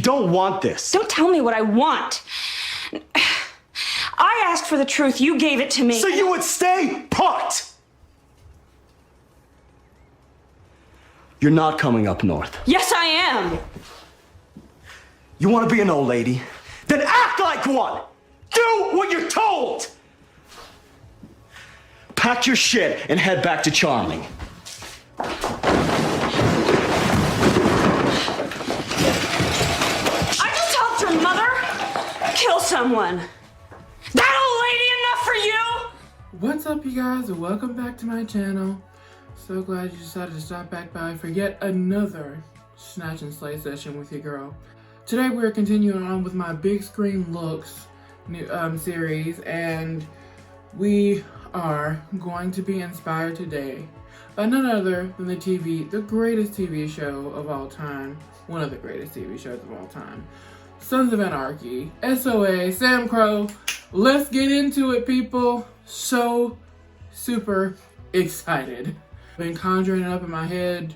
don't want this. Don't tell me what I want. I asked for the truth. You gave it to me. So you would stay put! You're not coming up north. Yes, I am. You want to be an old lady? Then act like one! Do what you're told! Pack your shit and head back to Charming. I just helped your mother kill someone. That old lady enough for you? What's up, you guys, and welcome back to my channel. So glad you decided to stop back by for yet another Snatch and Slay session with your girl. Today we're continuing on with my Big Screen Looks new series, and we are going to be inspired today by none other than the greatest TV show of all time, one of the greatest TV shows of all time, Sons of Anarchy, SOA, Sam Crow. Let's get into it, people. So super excited. Been conjuring it up in my head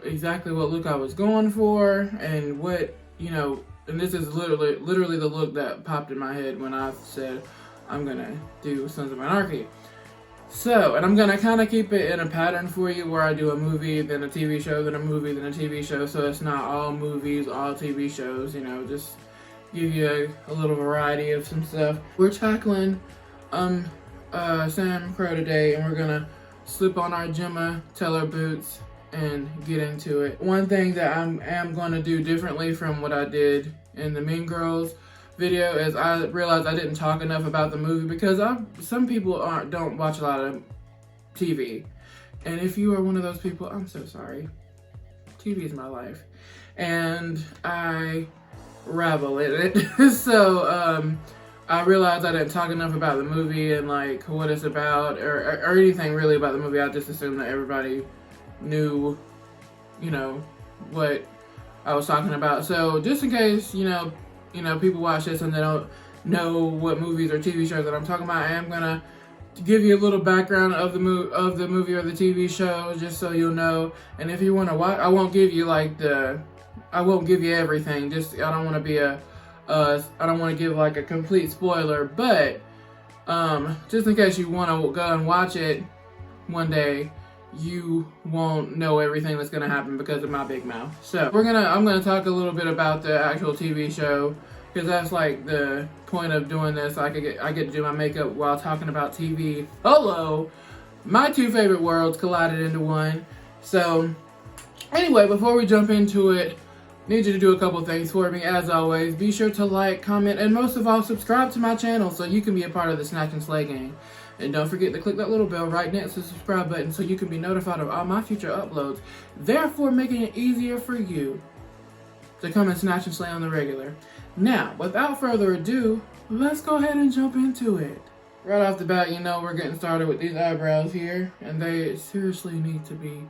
exactly what look I was going for and what, you know, and this is literally the look that popped in my head when I said I'm gonna do Sons of Anarchy. So, and I'm gonna kind of keep it in a pattern for you where I do a movie, then a TV show, then a movie, then a TV show, so it's not all movies, all TV shows, you know, just give you a little variety of some stuff. We're tackling Sam Crow today, and we're gonna slip on our Gemma Teller boots and get into it. One thing that I am gonna do differently from what I did in the Mean Girls video is I realized I didn't talk enough about the movie because some people don't watch a lot of TV, and if you are one of those people, I'm so sorry. TV is my life, and I revel in it. So I realized I didn't talk enough about the movie and like what it's about or anything really about the movie. I just assumed that everybody knew, you know, what I was talking about. So just in case, you know, people watch this and they don't know what movies or TV shows that I'm talking about, I am gonna give you a little background of the movie or the TV show, just so you'll know. And if you want to watch, I won't give you everything. Just I don't want to be I don't want to give like a complete spoiler, but just in case you want to go and watch it one day, you won't know everything that's gonna happen because of my big mouth. So I'm gonna talk a little bit about the actual TV show, because that's like the point of doing this. I get to do my makeup while talking about TV. Hello, my two favorite worlds collided into one. So anyway, before we jump into it, I need you to do a couple things for me. As always, be sure to like, comment, and most of all, subscribe to my channel so you can be a part of the Snatch and Slay gang. And don't forget to click that little bell right next to the subscribe button so you can be notified of all my future uploads, therefore making it easier for you to come and snatch and slay on the regular. Now, without further ado, let's go ahead and jump into it. Right off the bat, you know we're getting started with these eyebrows here, and they seriously need to be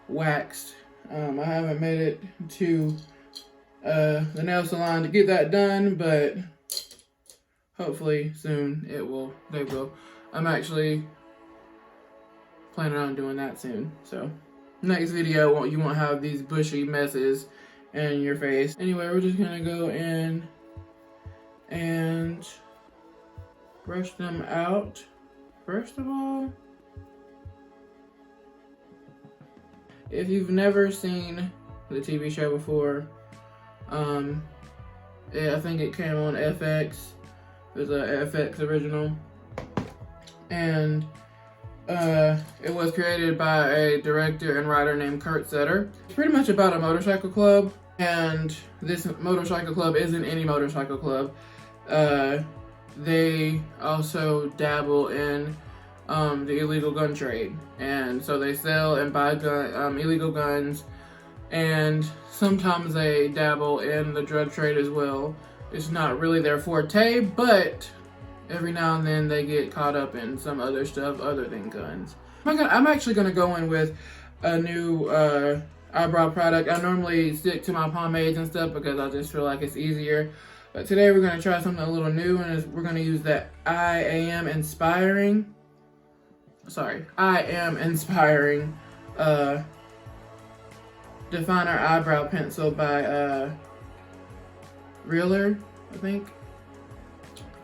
waxed. I haven't made it to the nail salon to get that done, but hopefully soon they will. I'm actually planning on doing that soon. So next video, you won't have these bushy messes in your face. Anyway, we're just gonna go in and brush them out. First of all, if you've never seen the TV show before, I think it came on FX. It was a FX original, and it was created by a director and writer named Kurt Sutter. It's pretty much about a motorcycle club, and this motorcycle club isn't any motorcycle club. They also dabble in the illegal gun trade, and so they sell and buy illegal guns, and sometimes they dabble in the drug trade as well. It's not really their forte, but every now and then they get caught up in some other stuff other than guns. I'm actually gonna go in with a new eyebrow product. I normally stick to my pomades and stuff because I just feel like it's easier. But today we're gonna try something a little new, and we're gonna use that I Am Inspiring Definer Eyebrow Pencil by Realer, I think.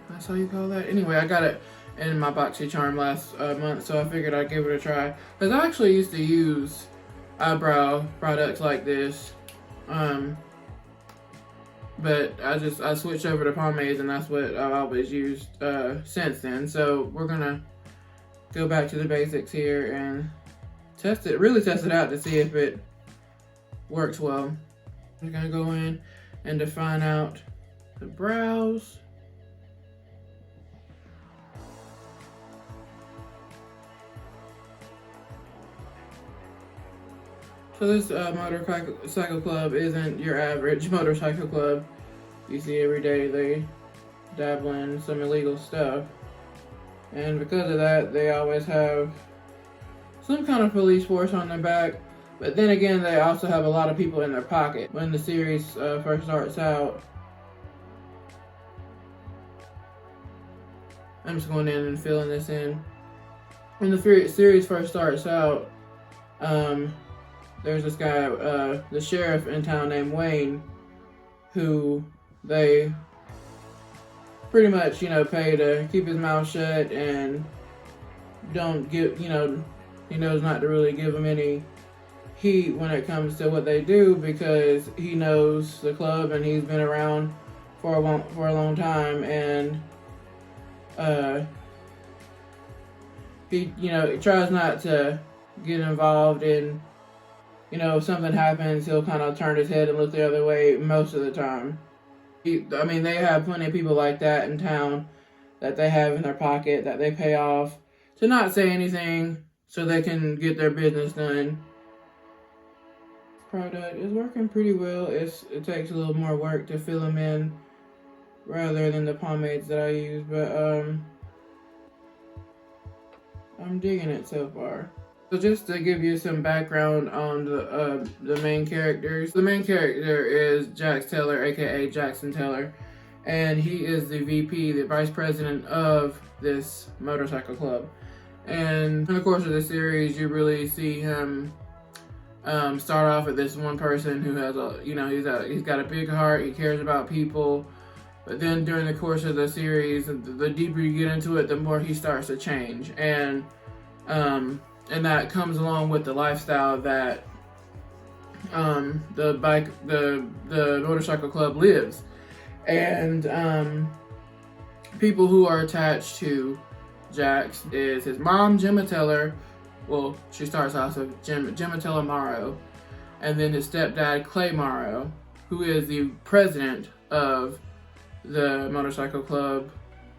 That's how you call that. Anyway, I got it in my BoxyCharm last month, so I figured I'd give it a try. Because I actually used to use eyebrow products like this. But I switched over to pomades, and that's what I've always used since then. So we're gonna go back to the basics here and really test it out to see if it works well. We're gonna go in and define out the brows. So this motorcycle club isn't your average motorcycle club. You see every day they dabble in some illegal stuff. And because of that, they always have some kind of police force on their back. But then again, they also have a lot of people in their pocket. When the series first starts out, I'm just going in and filling this in. When the series first starts out, there's this guy, the sheriff in town named Wayne, who they pretty much, pay to keep his mouth shut and don't give, he knows not to really give them any heat when it comes to what they do, because he knows the club and he's been around for a long time, and he tries not to get involved in, if something happens, he'll kind of turn his head and look the other way most of the time. They have plenty of people like that in town that they have in their pocket that they pay off to not say anything so they can get their business done. Product is working pretty well. It takes a little more work to fill them in rather than the pomades that I use, but I'm digging it so far. So just to give you some background on the main characters. The main character is Jax Taylor, aka Jackson Taylor, and he is the VP, the vice president of this motorcycle club. And in the course of the series, you really see him start off with this one person who has he's got a big heart, he cares about people. But then during the course of the series, the deeper you get into it, the more he starts to change. And that comes along with the lifestyle that the motorcycle club lives. And people who are attached to Jax is his mom, Gemma Teller. Well, she starts off with Gemma Teller Morrow, and then his stepdad, Clay Morrow, who is the president of the motorcycle club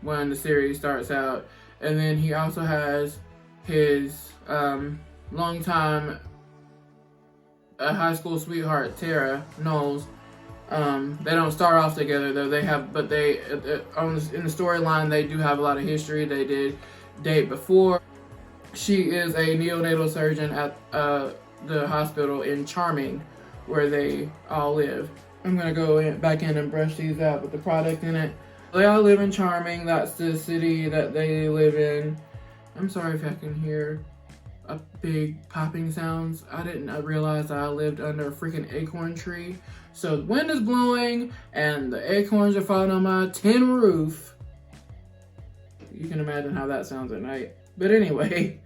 when the series starts out. And then he also has his longtime high school sweetheart, Tara Knowles. They don't start off together though. In the storyline they do have a lot of history. They did date before. She is a neonatal surgeon at the hospital in Charming, where they all live. I'm gonna go back in and brush these out with the product in it. They all live in Charming. That's the city that they live in. I'm sorry if I can hear a big popping sounds. I didn't realize I lived under a freaking acorn tree. So the wind is blowing and the acorns are falling on my tin roof. You can imagine how that sounds at night. But anyway,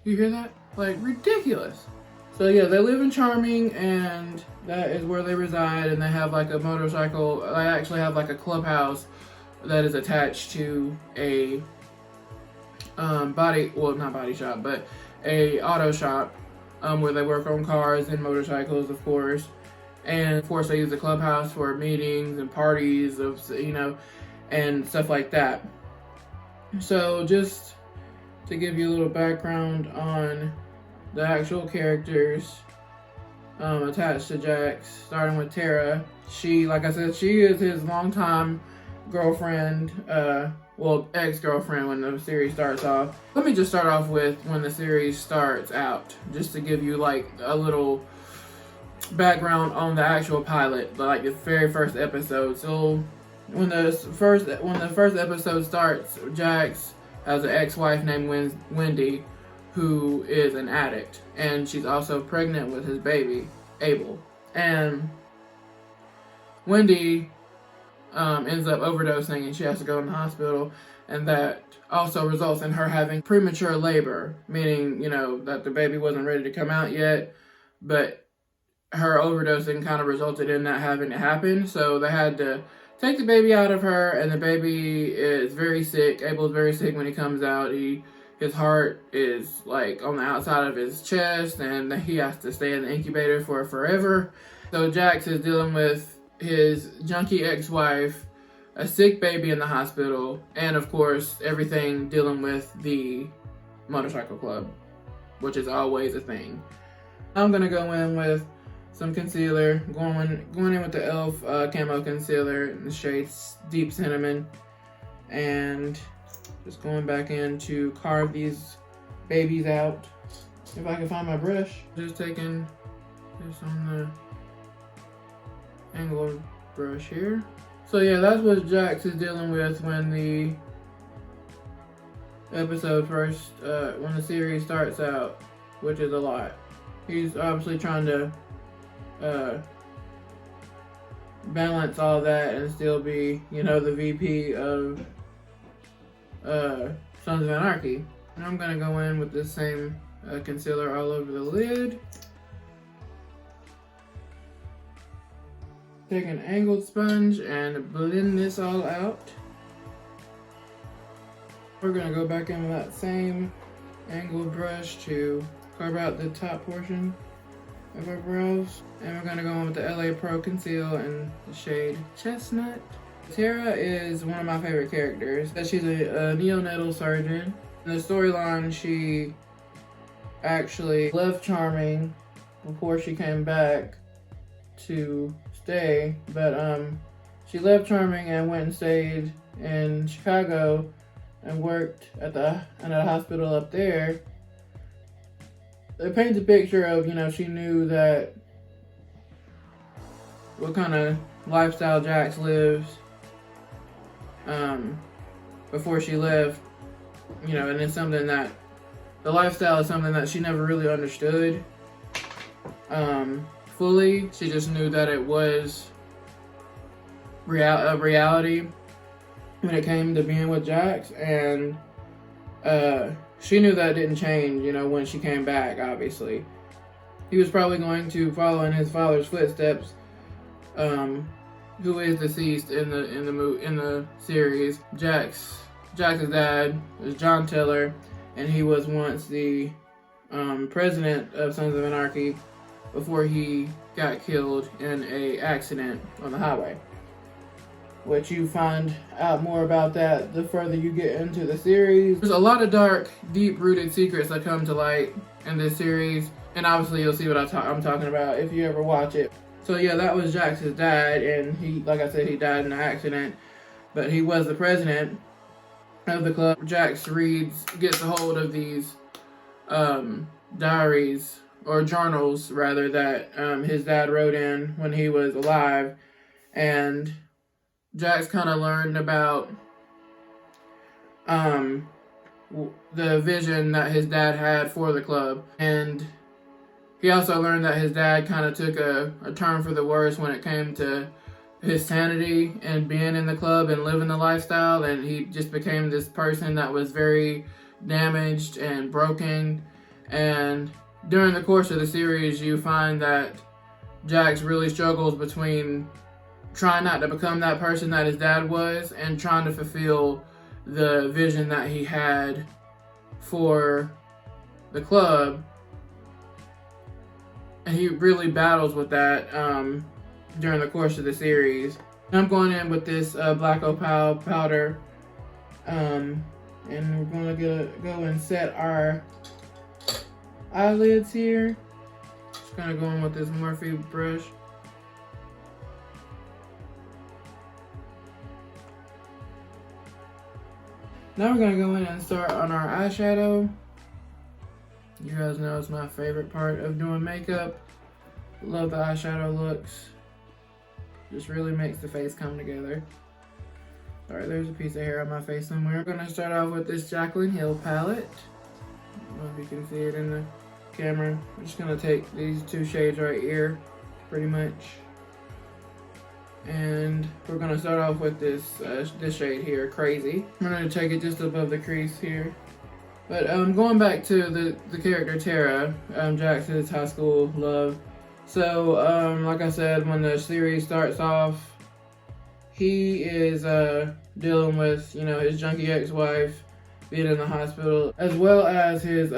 you hear that? Like, ridiculous. So yeah, they live in Charming, and that is where they reside, and they have like a motorcycle, they actually have like a clubhouse that is attached to a not body shop, but a auto shop, where they work on cars and motorcycles, of course. And of course they use the clubhouse for meetings and parties and stuff like that. So just to give you a little background on the actual characters attached to Jax, starting with Tara. She, like I said, she is his longtime girlfriend, ex-girlfriend when the series starts off. Let me just start off with when the series starts out, just to give you like a little background on the actual pilot, like the very first episode. So when the first episode starts, Jax has an ex-wife named Wendy, who is an addict, and she's also pregnant with his baby, Abel. And Wendy ends up overdosing and she has to go in the hospital, and that also results in her having premature labor, meaning, you know, that the baby wasn't ready to come out yet, but her overdosing kind of resulted in that having to happen. So they had to take the baby out of her, and the baby is very sick. Abel's very sick when he comes out. His heart is like on the outside of his chest, and he has to stay in the incubator for forever. So Jax is dealing with his junkie ex-wife, a sick baby in the hospital, and of course everything dealing with the motorcycle club, which is always a thing. I'm gonna go in with some concealer, going in with the e.l.f. Camo concealer in the shade Deep Cinnamon, and just going back in to carve these babies out. If I can find my brush. Just taking this on the angled brush here. So yeah, that's what Jax is dealing with when the episode first, when the series starts out, which is a lot. He's obviously trying to balance all that and still be, you know, the VP of Sons of Anarchy. And I'm gonna go in with this same concealer all over the lid. Take an angled sponge and blend this all out. We're gonna go back in with that same angled brush to carve out the top portion of our brows. And we're gonna go in with the LA Pro Conceal in the shade Chestnut. Tara is one of my favorite characters. She's a neonatal surgeon. In the storyline, she actually left Charming before she came back to stay, but she left Charming and went and stayed in Chicago and worked at a hospital up there. It paints a picture of, you know, she knew that what kind of lifestyle Jax lives before she left, you know, and it's something that the lifestyle is something that she never really understood fully. She just knew that it was a reality when it came to being with Jax, and she knew that didn't change, you know, when she came back. Obviously, he was probably going to follow in his father's footsteps, who is deceased in the series. Jax's dad is John Teller, and he was once the president of Sons of Anarchy before he got killed in a accident on the highway. Which you find out more about that the further you get into the series. There's a lot of dark, deep-rooted secrets that come to light in this series, and obviously you'll see what I'm talking about if you ever watch it. So yeah, that was Jax's dad, and he, like I said, he died in an accident, but he was the president of the club. Jax gets a hold of these diaries, or journals rather, that his dad wrote in when he was alive, and Jax kind of learned about the vision that his dad had for the club, and he also learned that his dad kind of took a turn for the worse when it came to his sanity and being in the club and living the lifestyle, and he just became this person that was very damaged and broken. And during the course of the series, you find that Jax really struggles between trying not to become that person that his dad was and trying to fulfill the vision that he had for the club. And he really battles with that during the course of the series. I'm going in with this Black Opal powder, and we're going to go and set our eyelids here. Just going to go in with this Morphe brush. Now we're going to go in and start on our eyeshadow. You guys know it's my favorite part of doing makeup. Love the eyeshadow looks. Just really makes the face come together. Alright, there's a piece of hair on my face somewhere. I'm going to start off with this Jaclyn Hill palette. I don't know if you can see it in the camera. I'm just going to take these two shades right here, pretty much. And we're gonna start off with this shade here, Crazy. I'm gonna take it just above the crease here. But going back to the character Tara, Jax's high school love. So like I said, when the series starts off, he is dealing with, you know, his junkie ex-wife being in the hospital, as well as his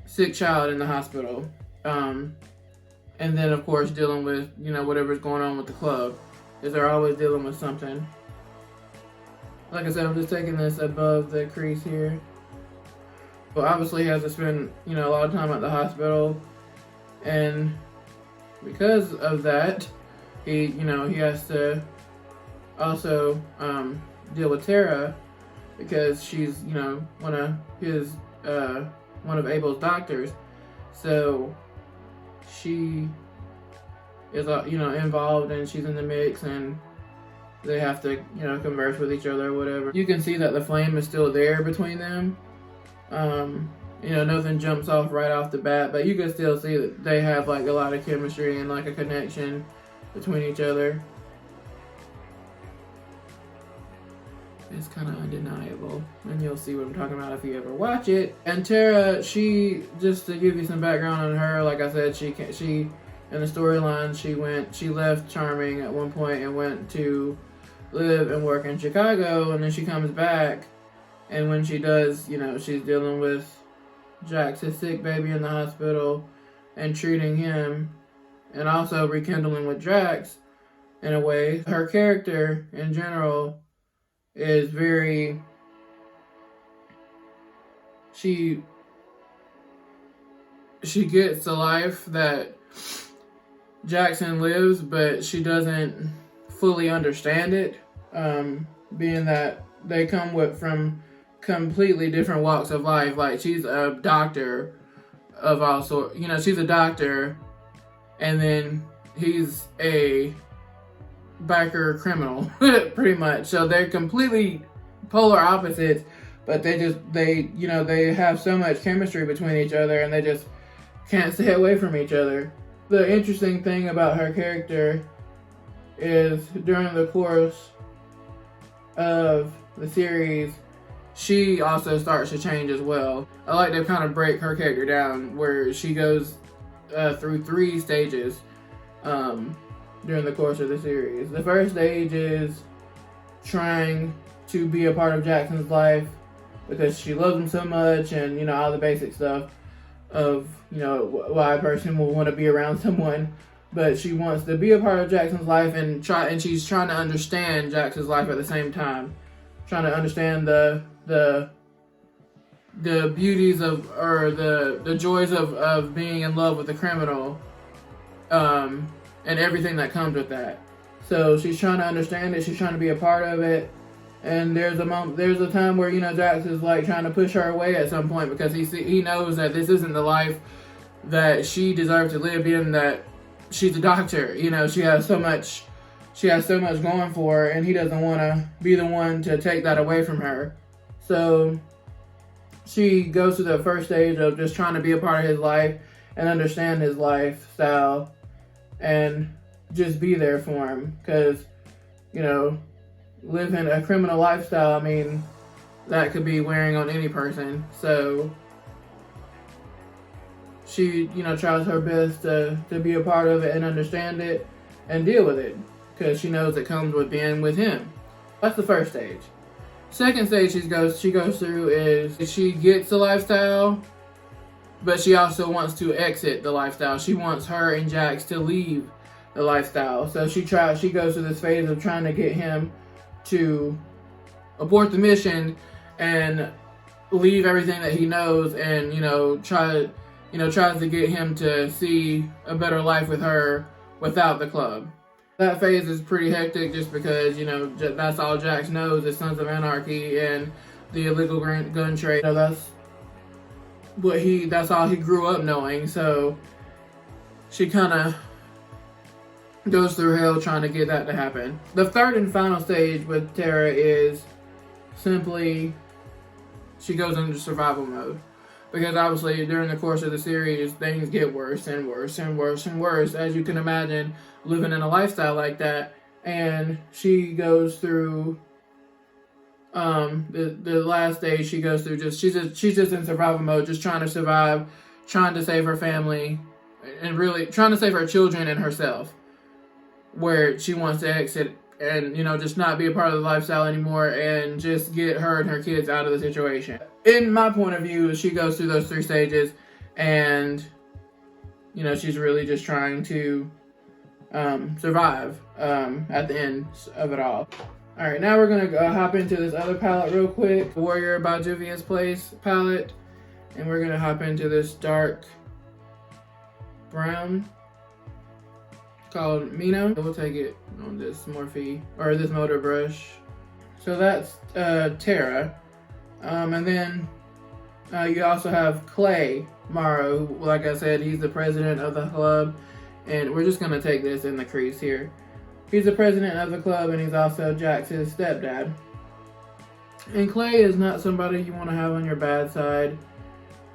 sick child in the hospital. And then of course dealing with, you know, whatever's going on with the club, because they're always dealing with something. Like I said, I'm just taking this above the crease here. But obviously he has to spend, you know, a lot of time at the hospital, and because of that, he, you know, he has to also deal with Tara, because she's, you know, one of Abel's doctors. So she is, you know, involved, and she's in the mix, and they have to, you know, converse with each other or whatever. You can see that the flame is still there between them. You know, nothing jumps off right off the bat, but you can still see that they have like a lot of chemistry and like a connection between each other. It's kind of undeniable, and you'll see what I'm talking about if you ever watch it. And Tara, she, just to give you some background on her, like I said, she in the storyline, she left Charming at one point and went to live and work in Chicago, and then she comes back, and when she does, you know, she's dealing with Jax, his sick baby, in the hospital, and treating him, and also rekindling with Jax in a way. Her character in general is very, she gets the life that Jackson lives, but she doesn't fully understand it, being that they come from completely different walks of life. Like, she's a doctor of all sorts, you know, she's a doctor, and then he's a biker criminal, pretty much. So they're completely polar opposites, but they you know, they have so much chemistry between each other, and they just can't stay away from each other. The interesting thing about her character is during the course of the series, she also starts to change as well. I like to kind of break her character down, where she goes through 3 stages during the course of the series. The first stage is trying to be a part of Jackson's life because she loves him so much, and, you know, all the basic stuff of, you know, why a person will want to be around someone. But she wants to be a part of Jackson's life, and she's trying to understand Jackson's life at the same time, trying to understand the beauties of, or the joys of being in love with a criminal, and everything that comes with that. So she's trying to understand it, she's trying to be a part of it, and there's a time where, you know, Jax is like trying to push her away at some point, because he knows that this isn't the life that she deserves to live, being that she's a doctor. You know, she has so much going for her, and he doesn't want to be the one to take that away from her. So she goes to the first stage of just trying to be a part of his life and understand his lifestyle and just be there for him, because, you know, living a criminal lifestyle, I mean, that could be wearing on any person. So she, you know, tries her best to be a part of it and understand it and deal with it, because she knows it comes with being with him. That's the first stage. Second stage she goes through is she gets the lifestyle, but she also wants to exit the lifestyle. She wants her and Jax to leave the lifestyle. So she goes through this phase of trying to get him to abort the mission and leave everything that he knows, and, you know, tries to get him to see a better life with her without the club. That phase is pretty hectic, just because, you know, that's all Jax knows is Sons of Anarchy and the illegal gun trade. You know, that's all he grew up knowing. So she kind of goes through hell trying to get that to happen. The third and final stage with Tara is simply she goes into survival mode. because obviously during the course of the series, things get worse and worse and worse and worse, as you can imagine, living in a lifestyle like that. And she goes through the last day she goes through, she's just in survival mode, just trying to survive, trying to save her family, and really trying to save her children and herself, where she wants to exit and, you know, just not be a part of the lifestyle anymore and just get her and her kids out of the situation. In my point of view, she goes through those 3 stages, and, you know, she's really just trying to survive at the end of it all. Alright, now we're going to hop into this other palette real quick. Warrior by Juvia's Place palette. And we're going to hop into this dark brown called Mino. We'll take it on this Morphe, or this motor brush. So that's Tara. And then you also have Clay Morrow, who, like I said, he's the president of the club. And we're just going to take this in the crease here. He's the president of the club, and he's also Jax's stepdad. And Clay is not somebody you want to have on your bad side.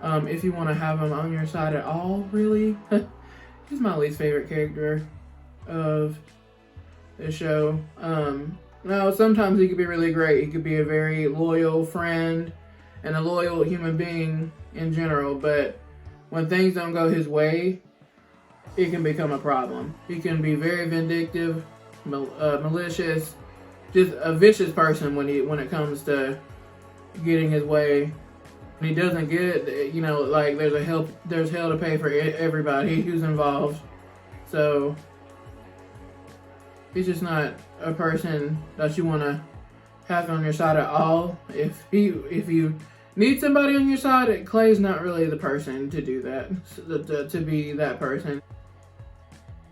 If you want to have him on your side at all, really. He's my least favorite character of the show. Now, sometimes he could be really great. He could be a very loyal friend and a loyal human being in general. But when things don't go his way, it can become a problem. He can be very vindictive, malicious, just a vicious person when it comes to getting his way. When he doesn't get it, you know, like there's hell to pay for everybody who's involved. So he's just not a person that you want to have on your side at all. If you need somebody on your side, Clay's not really the person to do that, to be that person.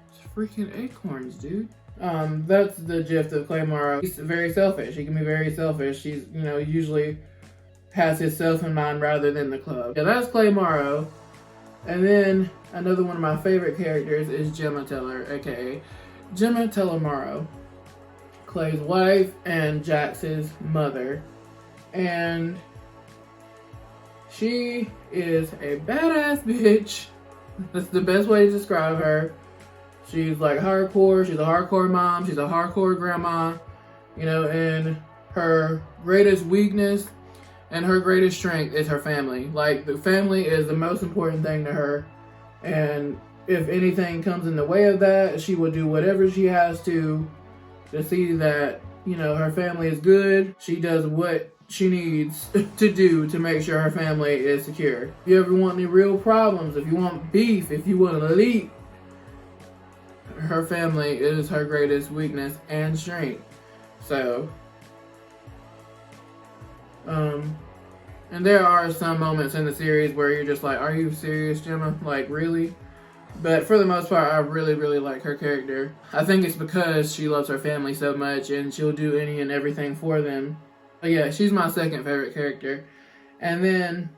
It's freaking acorns, dude. That's the gist of Clay Morrow. He's very selfish. He can be very selfish. He's, you know, usually has his self in mind rather than the club. Yeah, that's Clay Morrow. And then another one of my favorite characters is Gemma Teller, aka Gemma Teller Morrow, Clay's wife and Jax's mother. And she is a badass bitch. That's the best way to describe her. She's like hardcore. She's a hardcore mom. She's a hardcore grandma. You know, and her greatest weakness and her greatest strength is her family. Like, the family is the most important thing to her. And if anything comes in the way of that, she will do whatever she has to see that, you know, her family is good. She does what she needs to do to make sure her family is secure. If you ever want any real problems, if you want beef, if you want to leak, her family is her greatest weakness and strength. So, and there are some moments in the series where you're just like, are you serious, Gemma? Like, really? But for the most part, I really, really like her character. I think it's because she loves her family so much and she'll do any and everything for them. But yeah, she's my second favorite character. And then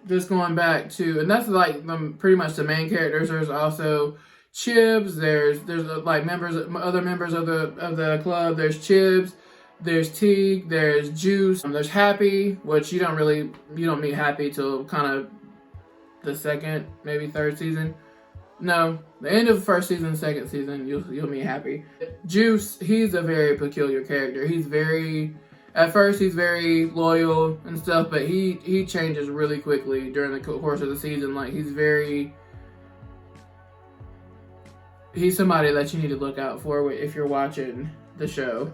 just going back to, and that's like pretty much the main characters. There's also Chibs. There's like other members of the club. There's Chibs. There's Teague. There's Juice. There's Happy, which you don't meet Happy till kind of the second, maybe third season. No, the end of the first season, second season, you'll meet Happy. Juice, he's a very peculiar character. At first he's very loyal and stuff, but he changes really quickly during the course of the season. Like, he's somebody that you need to look out for if you're watching the show.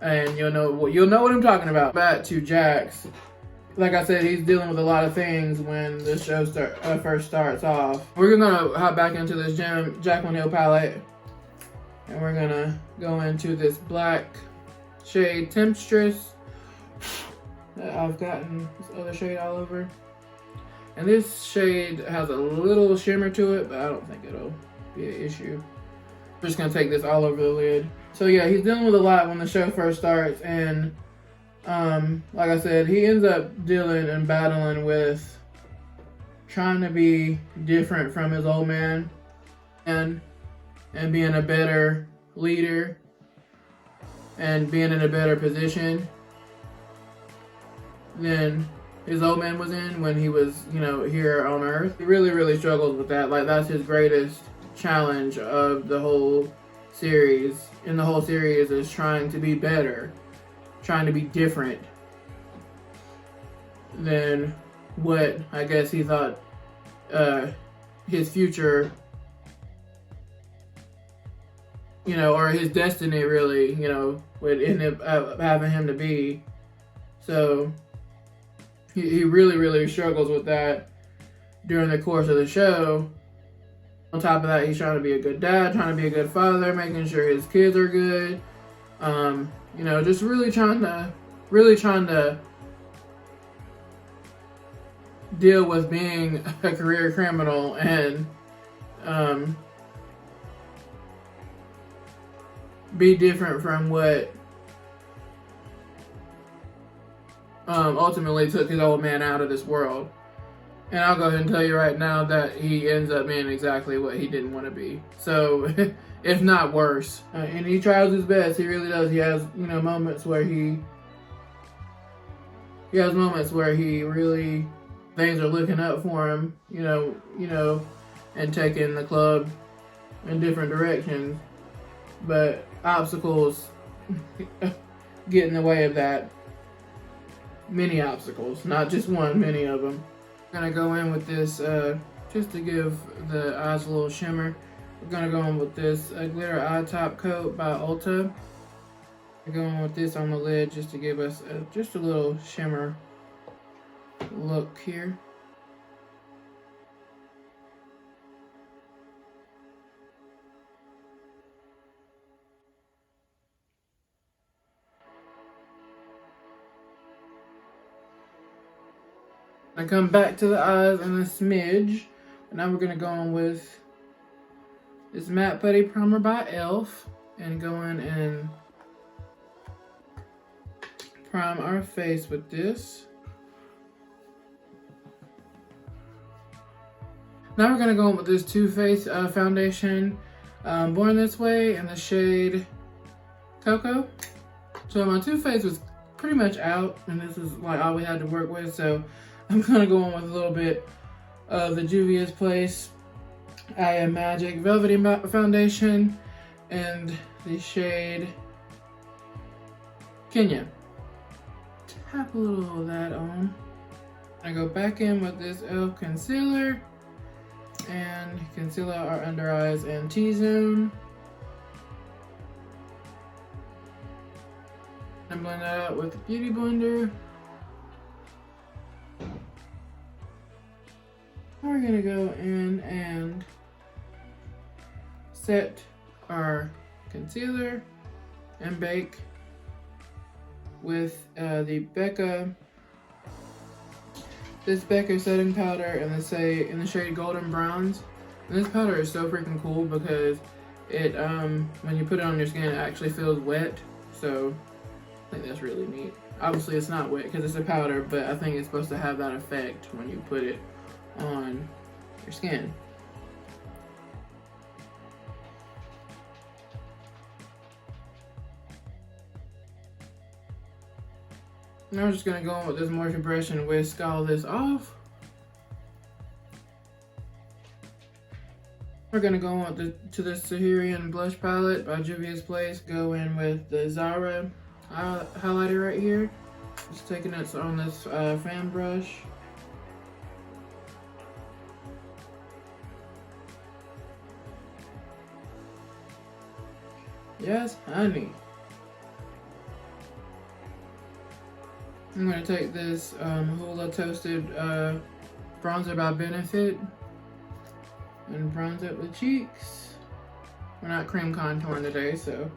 And you'll know what I'm talking about. Back to Jax. Like I said, he's dealing with a lot of things when the show first starts off. We're gonna hop back into this Jaclyn Hill palette, and we're gonna go into this black shade Temptress that I've gotten this other shade all over. And this shade has a little shimmer to it, but I don't think it'll be an issue. I'm just gonna take this all over the lid. So yeah, he's dealing with a lot when the show first starts, and like I said, he ends up dealing and battling with trying to be different from his old man and being a better leader and being in a better position than his old man was in when he was, you know, here on Earth. He really, really struggles with that. Like, that's his greatest challenge of the whole series. In the whole series is trying to be better, trying to be different than what I guess he thought his future, you know, or his destiny really, you know, would end up having him to be. So he really, really struggles with that during the course of the show. On top of that, he's trying to be a good dad, trying to be a good father, making sure his kids are good. You know, just really trying to deal with being a career criminal and be different from what ultimately took his old man out of this world. And I'll go ahead and tell you right now that he ends up being exactly what he didn't want to be. So, if not worse. And he tries his best. He really does. He has, you know, moments where he really, things are looking up for him, you know, and taking the club in different directions. But obstacles get in the way of that. Many obstacles, not just one, many of them. I'm gonna go in with this, just to give the eyes a little shimmer. We're gonna go in with this glitter eye top coat by Ulta. I'm going with this on the lid just to give us just a little shimmer look here. I come back to the eyes and a smidge. And now we're gonna go in with this matte putty primer by e.l.f. and go in and prime our face with this. Now we're gonna go in with this Too Faced foundation, Born This Way in the shade Cocoa. So my Too Faced was pretty much out, and this is like all we had to work with. So I'm gonna go in with a little bit of the Juvia's Place I Am Magic Velvety Foundation and the shade Kenya. Tap a little of that on. I go back in with this e.l.f. concealer and conceal out our under eyes and T-zone. And blend that out with the Beauty Blender. We're gonna go in and set our concealer and bake with this Becca setting powder in the shade Golden Bronze. And this powder is so freaking cool because it when you put it on your skin, it actually feels wet. So I think that's really neat. Obviously it's not wet because it's a powder, but I think it's supposed to have that effect when you put it on your skin. Now I'm just gonna go in with this Morphe brush and whisk all this off. We're gonna go on to the Saharian blush palette by Juvia's Place. Go in with the Zara highlighter right here. Just taking it on this fan brush. Yes, honey. I'm going to take this Hoola Toasted bronzer by Benefit and bronze up the cheeks. We're not cream contouring today, so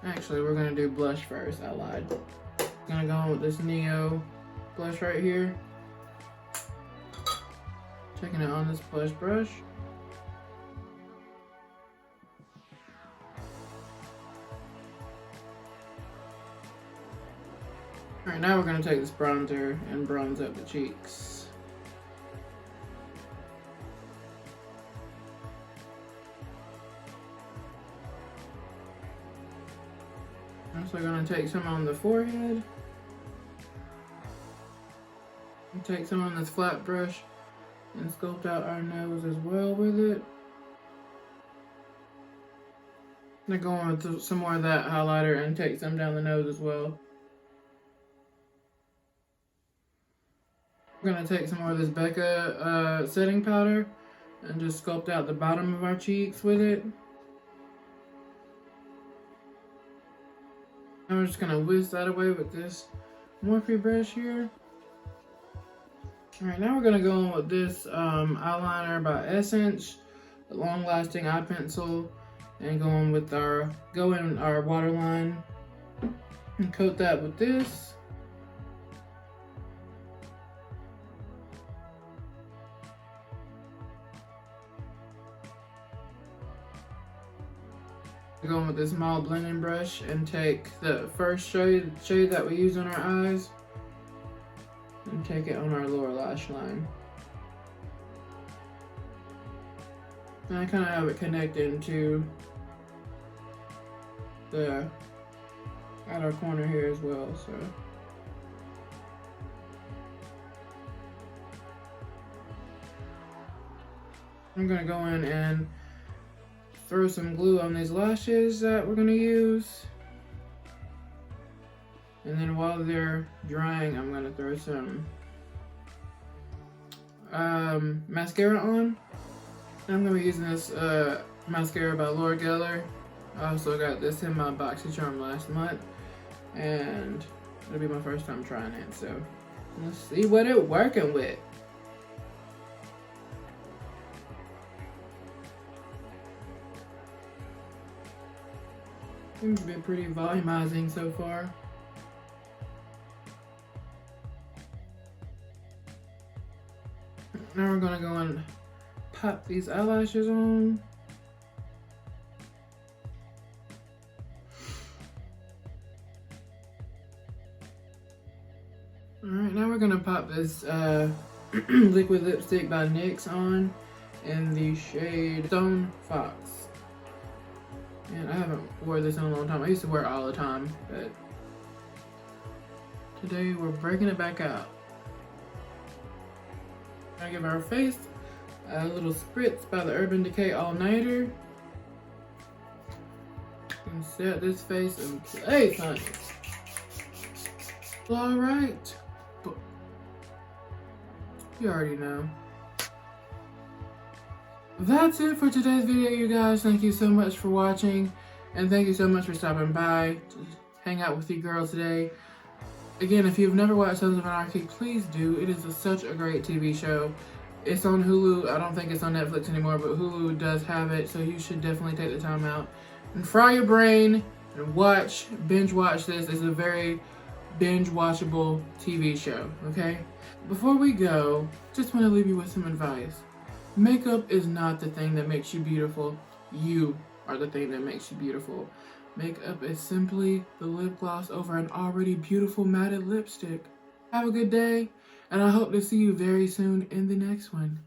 actually we're going to do blush first. I lied. I'm going to go on with this Neo blush right here. Taking it on this blush brush. Alright, now we're going to take this bronzer and bronze up the cheeks. I'm also going to take some on the forehead. take some on this flat brush and sculpt out our nose as well with it. I'm gonna go on with some more of that highlighter and take some down the nose as well. We're gonna take some more of this Becca setting powder and just sculpt out the bottom of our cheeks with it. And we're just gonna whisk that away with this Morphe brush here. Alright, now we're gonna go on with this eyeliner by Essence, the long lasting eye pencil, and go in our waterline and coat that with this. Go in with this mild blending brush and take the first shade that we use on our eyes and take it on our lower lash line. And I kind of have it connected to the outer corner here as well, so. I'm gonna go in and throw some glue on these lashes that we're gonna use. And then while they're drying, I'm gonna throw some mascara on. I'm gonna be using this mascara by Laura Geller. I also got this in my BoxyCharm last month, and it'll be my first time trying it, so let's see what it's working with. Seems to be pretty volumizing so far. Now we're gonna go and pop these eyelashes on. Alright, now we're gonna pop this liquid lipstick by NYX on in the shade Stone Fox. And I haven't wore this in a long time. I used to wear it all the time, but today we're breaking it back out. I give our face a little spritz by the Urban Decay All Nighter. And set this face in place, honey. Alright. You already know. That's it for today's video, you guys. Thank you so much for watching. And thank you so much for stopping by to hang out with you girls today. Again, if you've never watched Sons of Anarchy, please do. It is such a great TV show. It's on Hulu. I don't think it's on Netflix anymore, but Hulu does have it, so you should definitely take the time out and fry your brain and binge watch this. It's a very binge watchable TV show, okay? Before we go, just want to leave you with some advice. Makeup is not the thing that makes you beautiful. You are the thing that makes you beautiful. Makeup is simply the lip gloss over an already beautiful matted lipstick. Have a good day, and I hope to see you very soon in the next one.